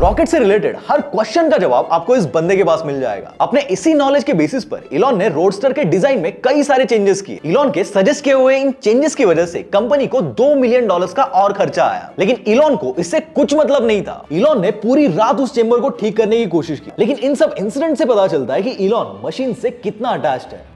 Rocket से related हर question का जवाब आपको इस बंदे के पास मिल जाएगा। अपने इसी नॉलेज के बेसिस पर इलॉन ने रोडस्टर के डिजाइन में कई सारे चेंजेस किए। इलॉन के सजेस्ट किए हुए इन चेंजेस की वजह से कंपनी को $2 मिलियन का और खर्चा आया, लेकिन इलॉन को इससे कुछ मतलब नहीं था। इलॉन ने पूरी रात उस चेंबर को ठीक करने की कोशिश की, लेकिन इन सब इंसिडेंट से पता चलता है कि इलॉन मशीन से कितना अटैच्ड है।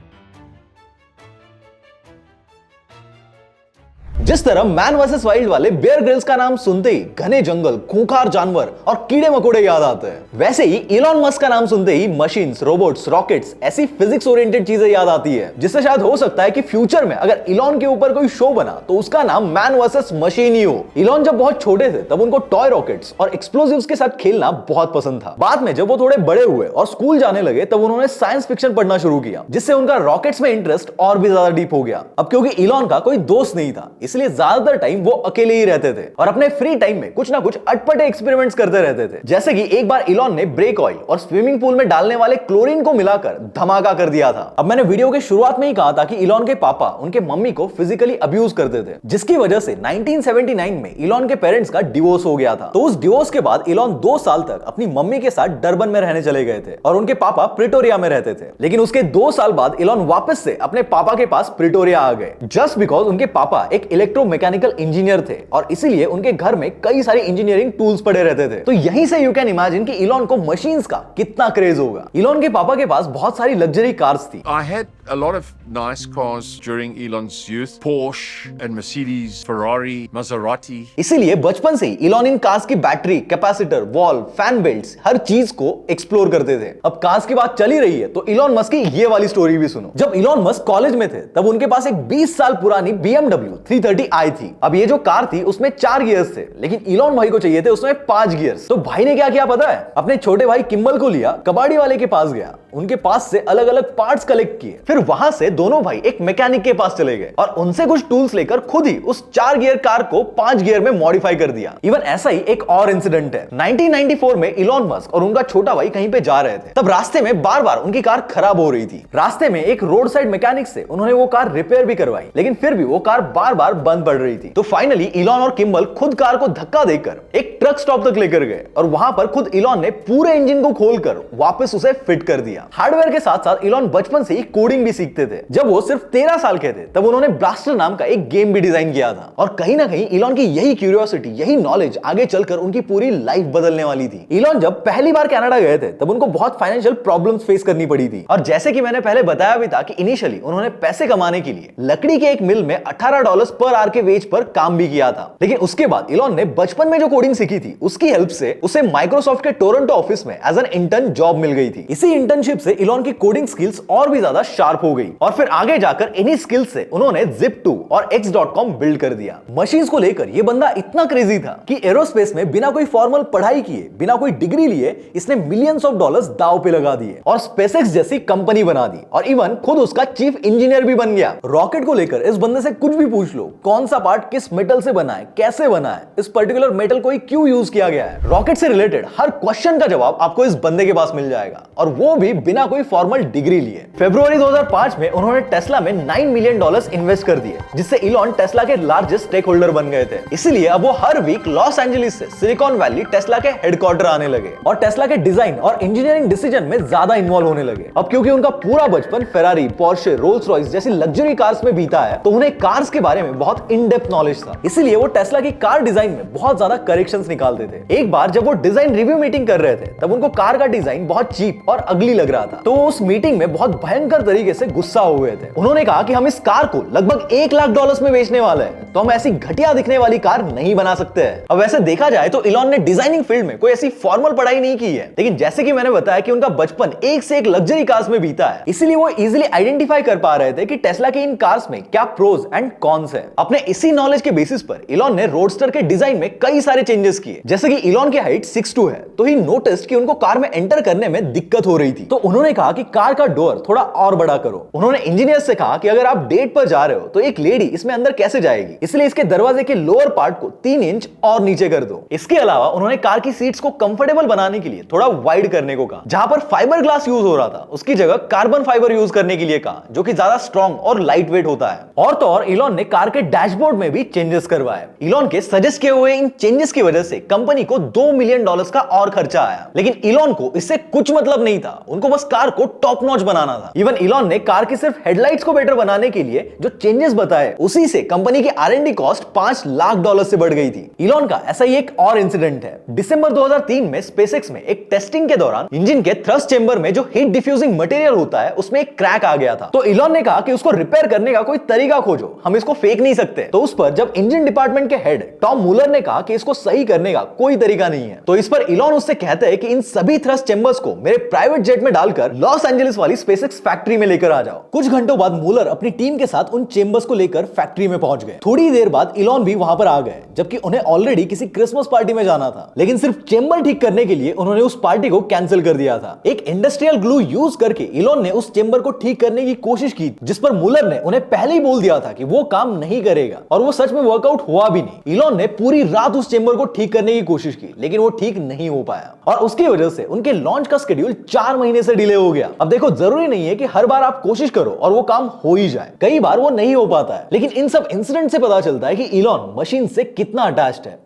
जिस तरह मैन वर्सेस वाइल्ड वाले बेयर ग्रिल्स का नाम सुनते ही घने जंगल, खूंखार जानवर और कीड़े मकोड़े याद आते हैं, वैसे ही इलॉन मस्क का नाम सुनते ही मशीन्स, रोबोट्स, रॉकेट्स, ऐसी फिजिक्स ओरिएंटेड चीजें याद आती है, जिससे शायद हो सकता है कि फ्यूचर में अगर इलॉन के ऊपर कोई शो बना तो उसका नाम मैन वर्सेस मशीन ही हो। इलॉन जब बहुत छोटे थे तब उनको टॉय रॉकेट्स और एक्सप्लोजिव्स के साथ खेलना बहुत पसंद था। बाद में जब वो थोड़े बड़े हुए और स्कूल जाने लगे तब उन्होंने साइंस फिक्शन पढ़ना शुरू किया, जिससे उनका रॉकेट्स में इंटरेस्ट और भी ज्यादा डीप हो गया। अब क्योंकि इलॉन का कोई दोस्त नहीं था, इसलिए ज्यादातर टाइम वो अकेले ही रहते थे और अपने फ्री टाइम में कुछ ना कुछ अटपटे एक्सपेरिमेंट्स करते रहते थे। जैसे कि एक बार इलॉन ने ब्रेक ऑयल और स्विमिंग पूल में डालने वाले क्लोरीन को मिलाकर धमाका कर दिया था। अब मैंने वीडियो के शुरुआत में ही कहा था कि इलॉन के पापा उनके मम्मी को फिजिकली अब्यूज करते थे, जिसकी वजह से 1979 में इलॉन के पेरेंट्स का डिवोर्स हो गया था। तो उस डिवोर्स के बाद इलॉन 2 साल तक अपनी मम्मी के साथ डरबन में रहने चले गए थे और उनके पापा प्रिटोरिया में रहते थे। लेकिन उसके 2 साल बाद इलॉन वापस से अपने पापा के पास प्रिटोरिया आ गए, जस्ट बिकॉज उनके पापा एक इलेक्ट्रोमैकेनिकल इंजीनियर थे और इसीलिए उनके घर में कई सारे इंजीनियरिंग टूल्स पड़े रहते थे। तो यहीं से यू कैन इमेजिन कि इलॉन को मशीन्स का कितना क्रेज होगा। इलॉन के पापा के पास बहुत सारी लग्जरी कार्स थी। I had a lot of nice cars during Elon's youth. Porsche and Mercedes, Ferrari, Maserati. इसीलिए बचपन से ही इलॉन इन कार्स की battery, capacitor, valve, fan belts, हर चीज को एक्सप्लोर करते थे। अब कार्स की बात चली रही है तो इलॉन मस्क की ये वाली स्टोरी भी सुनो। जब इलॉन मस्क कॉलेज में थे तब उनके पास एक 20 साल पुरानी BMW 330i थी। अब ये जो कार थी उसमें 4 गियर्स थे, लेकिन इलॉन भाई को चाहिए थे उसमें 5 गियर्स। तो भाई ने क्या किया पता है? अपने छोटे भाई किम्बल को लिया, कबाड़ी वाले के पास गया, उनके पास से अलग अलग पार्ट्स कलेक्ट किए, फिर वहां से दोनों भाई एक मैकेनिक के पास चले गए और उनसे कुछ टूल्स लेकर खुद ही उस 4 गियर कार को 5 गियर में मॉडिफाई कर दिया। इवन ऐसा ही एक और इंसिडेंट है। 1994 में इलॉन मस्क और उनका छोटा भाई कहीं पे जा रहे थे, तब रास्ते में बार बार उनकी कार खराब हो रही थी। रास्ते में एक रोड साइड मैकेनिक से उन्होंने वो कार रिपेयर भी करवाई, लेकिन फिर भी वो कार बार बार बंद पड़ रही थी। तो फाइनली इलॉन और किम्बल खुद कार को धक्का देकर एक ट्रक स्टॉप तक लेकर गए और वहां पर खुद इलॉन ने पूरे इंजन को खोलकर वापस उसे फिट कर दिया। हार्डवेयर के साथ साथ इलॉन बचपन से ही कोडिंग भी सीखते थे। जब वो सिर्फ 13 साल के थे तब उन्होंने ब्लास्टर नाम का एक गेम भी डिजाइन किया था और कहीं ना कहीं इलॉन की यही क्यूरियोसिटी, यही नॉलेज आगे चलकर उनकी पूरी लाइफ बदलने वाली थी। इलॉन जब पहली बार कनाडा गए थे तब उनको बहुत फाइनेंशियल प्रॉब्लम्स फेस करनी पड़ी थी और जैसे कि मैंने पहले बताया भी था कि इनिशियली उन्होंने पैसे कमाने के लिए लकड़ी के एक मिल में $18 पर आवर के वेज पर काम भी किया था। लेकिन उसके बाद इलॉन ने बचपन में जो कोडिंग सीखी थी उसकी हेल्प से उसे माइक्रोसॉफ्ट के टोरंटो ऑफिस में एज एन इंटर्न जॉब मिल गई थी। इसी इंटर्नशिप से इलॉन की कोडिंग स्किल्स और भी ज्यादा शार्प हो गई और फिर आगे जाकर इन्हीं स्किल्स से उन्होंने Zip2 और X.com बिल्ड कर दिया। मशीन्स को लेकर ये बंदा इतना क्रेजी था कि एरोस्पेस में बिना कोई फॉर्मल पढ़ाई किए, बिना कोई डिग्री लिए इसने मिलियंस ऑफ डॉलर्स दांव पे लगा दिए और स्पेसएक्स जैसी कंपनी बना दी और इवन खुद उसका चीफ इंजीनियर भी बन गया। रॉकेट को लेकर इस बंदे से कुछ भी पूछ लो, कौन सा पार्ट किस मेटल से बना है, कैसे बना है, इस पर्टिकुलर मेटल को क्यों यूज किया गया है, रॉकेट से रिलेटेड हर क्वेश्चन का जवाब आपको इस बंदे के पास मिल जाएगा और वो भी बिना कोई फॉर्मल डिग्री लिए। फरवरी 2005 में उन्होंने टेस्ला में $9 मिलियन इन्वेस्ट कर दिए, जिससे इलॉन टेस्ला के लार्जेस्ट स्टेक होल्डर बन गए थे। इसीलिए अब वो हर वीक लॉस एंजलिस से सिलिकॉन वैली टेस्ला के हेडक्वार्टर आने लगे और टेस्ला के डिजाइन और इंजीनियरिंग डिसीजन में ज्यादा इन्वॉल्व होने लगे। अब क्योंकि उनका पूरा बचपन फेरारी, पोर्शे, रोल्स रॉयस जैसी लग्जरी कार्स में बीता है तो उन्हें कार्स के बारे में बहुत इन डेप्थ नॉलेज था। इसीलिए वो टेस्ला की कार डिजाइन में बहुत ज्यादा करेक्शंस निकालते थे। एक बार जब वो डिजाइन रिव्यू मीटिंग कर रहे थे तब उनको कार का डिजाइन बहुत चीप और अगली लग रहा था, तो उस मीटिंग में बहुत भयंकर तरीके से गुस्सा हो गए थे। उन्होंने कहा कि हम इस कार को लगभग $1 लाख में बेचने वाले हैं, तो हम ऐसी घटिया दिखने वाली कार नहीं बना सकते हैं। अब वैसे देखा जाए तो इलॉन ने डिजाइनिंग फील्ड में कोई ऐसी फॉर्मल पढ़ाई नहीं की है, लेकिन जैसे कि मैंने बताया कि उनका बचपन एक से एक लग्जरी कार्स में बीता है, इसीलिए वो इजीली आइडेंटिफाई कर पा रहे थे कि टेस्ला के इन कार्स में क्या प्रोज एंड कॉन्स है। अपने इसी नॉलेज के बेसिस पर इलॉन ने रोडस्टर के डिजाइन में कई सारे चेंजेस किए। जैसे कि इलॉन की हाइट 6'2" है, तो ही नोटिस्ड कि उनको कार में एंटर करने में दिक्कत हो रही थी, तो उन्होंने कहा कि कार का डोर थोड़ा और बड़ा बड़ा करो। उन्होंने इंजीनियर्स से कहा कि अगर आप डेट पर जा रहे हो तो एक लेडी इसमें अंदर कैसे जाएगी, इसलिए इसके दरवाजे के लोअर पार्ट को 3 इंच और नीचे कर दो। इसके अलावा उन्होंने कार की सीट्स को कंफर्टेबल बनाने के लिए थोड़ा वाइड करने को कहा। जहां पर फाइबर ग्लास यूज हो रहा था उसकी जगह कार्बन फाइबर यूज करने के लिए कहा, जो कि ज्यादा स्ट्रॉन्ग और लाइट वेट होता है। और तो और इलॉन ने कार के डैशबोर्ड में भी चेंजेस करवाए। इलॉन के सजेस्ट किए हुए इन चेंजेस की वजह से कंपनी को $2 मिलियन का और खर्चा आया, लेकिन इलॉन को इससे कुछ मतलब नहीं था। उनको बस कार को टॉप नॉच बनाना था। इवन इलॉन ने कार की सिर्फ हेडलाइट्स को बेटर बनाने के लिए जो चेंजेस बताए, उसी से कंपनी की R&D कॉस्ट $5 लाख से बढ़ गई थी। इलॉन का ऐसा ही एक और इंसिडेंट है। दिसंबर 2003 में स्पेसएक्स में एक टेस्टिंग के दौरान इंजन के थ्रस्ट चेंबर में जो हीट डिफ्यूजिंग मटेरियल होता है उसमें एक क्रैक आ गया था। तो इलॉन ने कहा कि उसको रिपेयर करने का कोई तरीका खोजो, हम इसको फेंक नहीं सकते। तो उस पर जब इंजन डिपार्टमेंट के हेड टॉम मूलर ने कहा कि इसको सही करने का कोई तरीका नहीं है, तो इस पर इलॉन उससे कहते हैं कि इन सभी थ्रस्ट चेंबर्स को मेरे प्राइवेट जेट में डालकर लॉस एंजलिस वाली स्पेसएक्स फैक्ट्री में लेकर आ जाओ। कुछ घंटों बाद मूलर अपनी टीम के साथ उन चेंबर्स को लेकर फैक्ट्री में पहुंच गए। थोड़ी देर बाद इलॉन भी वहां पर आ गए, जबकि उन्हें ऑलरेडी किसी क्रिसमस पार्टी में जाना था, लेकिन सिर्फ चेंबर ठीक करने के लिए उन्होंने उस पार्टी को कैंसिल कर दिया था। एक इंडस्ट्रियल ग्लू यूज करके इलॉन ने उस चेंबर को ठीक करने की कोशिश की, जिस पर मूलर ने उन्हें पहले ही बोल दिया था कि वो काम नहीं करेगा, और वो सच में वर्कआउट हुआ भी नहीं। इलॉन ने पूरी रात उस चेंबर को ठीक करने की कोशिश की, लेकिन वो ठीक नहीं हो पाया, और उसकी वजह से उनके लॉन्च का शेड्यूल 4 महीने से डिले हो गया। अब देखो, जरूरी नहीं है कि हर बार आप कोशिश करो और वो काम हो ही जाए, कई बार वो नहीं हो पाता है। लेकिन इन सब इंसिडेंट से पता चलता है कि इलॉन मशीन से कितना अटैच्ड है।